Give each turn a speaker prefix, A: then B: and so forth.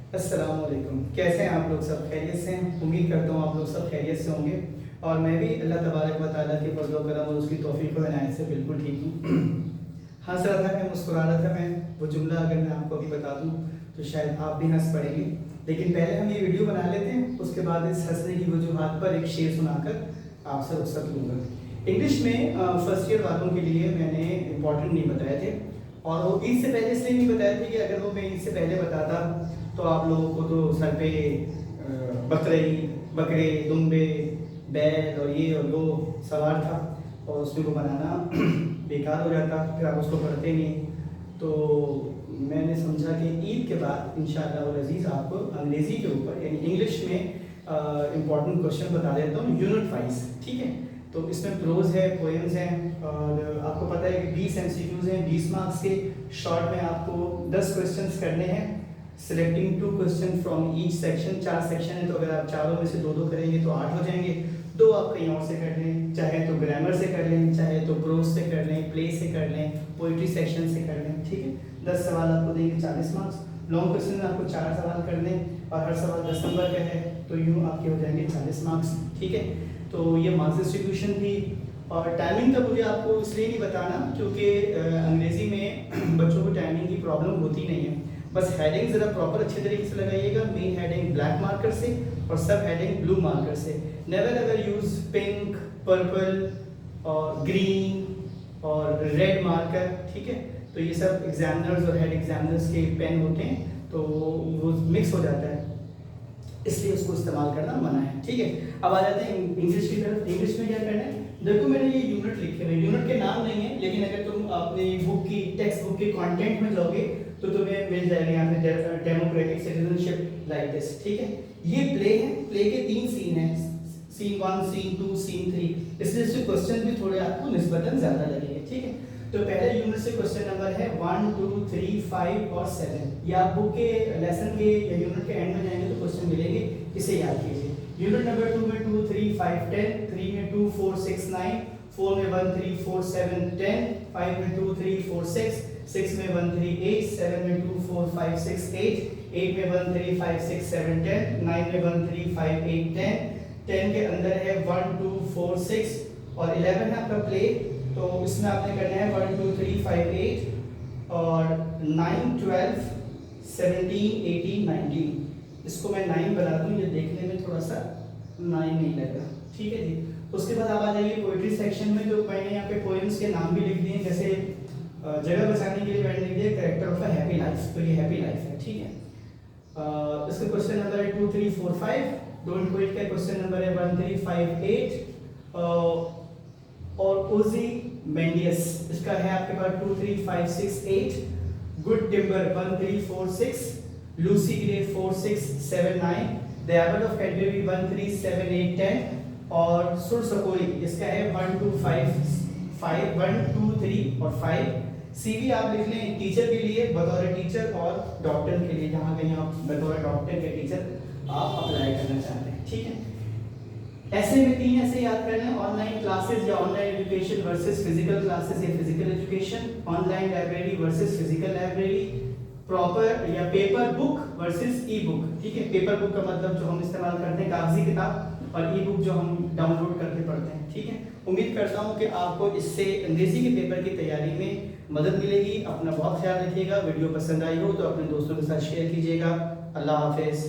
A: अस्सलाम वालेकुम। कैसे हैं आप लोग? सब खैरियत से हैं? उम्मीद करता हूँ आप लोग सब खैरियत से होंगे और मैं भी अल्लाह तबारक व तआला के फज़ल व करम और उसकी तौफ़ीक़ व इनायत से बिल्कुल ठीक हूँ। हँस रहा था मैं, मुस्कुरा रहा था मैं, वो जुमला अगर मैं आपको अभी बता दूँ तो शायद आप भी हँस पड़ेंगे। लेकिन पहले हम ये वीडियो बना लेते हैं, उसके बाद इस हँसने की वजूहात पर एक शेर सुनाकर आपसे रुख़्सत लूँगा। इंग्लिश में फर्स्ट ईयर वालों के लिए मैंने इम्पॉर्टेंट नहीं बताए थे और वो ईद से पहले इसलिए नहीं बताए थे कि अगर वो मैं ईद से पहले बताता तो आप लोगों को तो सर पे बकरे बकरे दुम्बे बैल और ये और वो सवार था और उसमें को बनाना बेकार हो जाता, फिर आप उसको पढ़ते नहीं। तो मैंने समझा कि ईद के बाद इंशाअल्लाह वल अज़ीज़ आपको अंग्रेज़ी के ऊपर यानी इंग्लिश में इम्पॉर्टेंट क्वेश्चन बता देता हूँ यूनिट वाइज, ठीक है। तो इसमें प्रोज है, पोएम्स हैं और आपको पता है कि 20 एमसीक्यूज हैं, 20 मार्क्स के। शॉर्ट में आपको 10 क्वेश्चंस करने हैं, selecting 2 question from each section. 4 section है तो अगर आप चारों में से 2-2 करेंगे तो 8 हो जाएंगे। 2 आप कहीं और से कर लें, चाहे तो ग्रामर से कर लें, चाहे तो प्रोज से कर लें, प्ले से कर लें, पोइट्री सेक्शन से कर लें, ठीक है। 10 सवाल आपको देंगे 40 मार्क्स। लॉन्ग क्वेश्चन में आपको 4 सवाल करने और हर सवाल 10 नंबर का है तो यूँ आपके हो जाएंगे 40 मार्क्स, ठीक है। तो ये मार्क्स डिस्ट्रीब्यूशन थी और टाइमिंग का मुझे आपको इसलिए नहीं बताना क्योंकि अंग्रेज़ी में बच्चों को टाइमिंग की प्रॉब्लम होती नहीं है। बस हेडिंग ज़रा प्रॉपर अच्छे तरीके से लगाइएगा। मेन हेडिंग ब्लैक मार्कर से और सब हेडिंग ब्लू मार्कर से। Never ever use pink, purple और ग्रीन और रेड मार्कर, ठीक है। तो ये सब एग्जामिनर्स और हेड एग्जामिनर्स के पेन होते हैं तो वो मिक्स हो जाता है, इसलिए उसको इस्तेमाल करना मना है, ठीक है। अब आ जाते हैं इंग्लिश की तरफ। इंग्लिश में क्या करना है, देखो मैंने ये यूनिट लिखे हुए, यूनिट के नाम नहीं है लेकिन अगर तुम अपने बुक की टेक्स्ट बुक के कंटेंट में जाओगे तो तुम्हें मिल जाएगा यहाँ पे डेमोक्रेटिक सिटीजनशिप लाइक दिस, ठीक है। ये प्ले है, प्ले के 3 सीन हैं, सीन 1, सीन 2, सीन 3, इसलिए इससे क्वेश्चन भी थोड़े आपको निस्बतन ज्यादा लगेंगे, ठीक है। तो पहले यूनिट से क्वेश्चन नंबर है 1, 2, 3, 5 और 7। ये आप बुक के लेसन के या यूनिट के एंड में जाएंगे तो क्वेश्चन मिलेंगे, इसे याद कीजिए। यूनिट नंबर 2 में 2, 3, 5, 10, 3 में 2, 4, 6, 9, 4 में 1, 3, 4, 7, 10, 5 में 2, 3, 4, 6, 6 में 1, 3, 8, 7 में 2, 4, 5, 6, 8, 8 में 1, 3, 5, 6, 7, 10, 9 में 1, 3, 5, 8, 10, 10 के अंदर है 1, 2, 4, 6 और 11 है आपका प्ले। तो इसमें आपने करना है 1, 2, 3, 5, 8 और 9, 12, 17, 18, 19। इसको मैं 9 बना दूं, ये देखने में थोड़ा सा 9 नहीं लग रहा, ठीक है जी। उसके बाद आप आ जाइए पोइट्री सेक्शन में। जो मैंने यहाँ पे पोएम्स के नाम भी लिख दिए, जैसे जगह बचाने के लिए मैंने लिख दिया character of a happy life, तो ये हैप्पी लाइफ है, ठीक है। इसका क्वेश्चन नंबर है 2, 3, 4, 5। डोंट क्विट का क्वेश्चन नंबर है 1, 3, 5, 8 और ओजी मेंडियस इसका है आपके पास 2, 3, 5, 6, 8। Good timber 1, 3, 4, 6। Lucy grey 4, 6, 7, 9। The Abbott of Cadbury 1, 3, 7, 8, 10 और सुर सकोरी इसका है 1, 2, 5, 1, 2, 3 और 5। सीवी आप लिख लें टीचर के लिए बतौर टीचर और डॉक्टर के लिए, जहां कहीं आप बतौर डॉक्टर के टीचर आप अप्लाई करना चाहते हैं, ठीक है। ऐसे में 3 ऐसे याद करना है, ऑनलाइन क्लासेस या online education versus physical classes या physical education, online library versus physical library, proper या paper book versus e book, ठीक है। पेपर बुक का मतलब जो हम इस्तेमाल करते हैं कागजी किताब और ई बुक जो हम डाउनलोड करके पढ़ते हैं, ठीक है। उम्मीद करता हूँ कि आपको इससे अंग्रेजी के पेपर की तैयारी में मदद मिलेगी। अपना बहुत ख्याल रखिएगा। वीडियो पसंद आई हो तो अपने दोस्तों के साथ शेयर कीजिएगा। अल्लाह हाफिज़।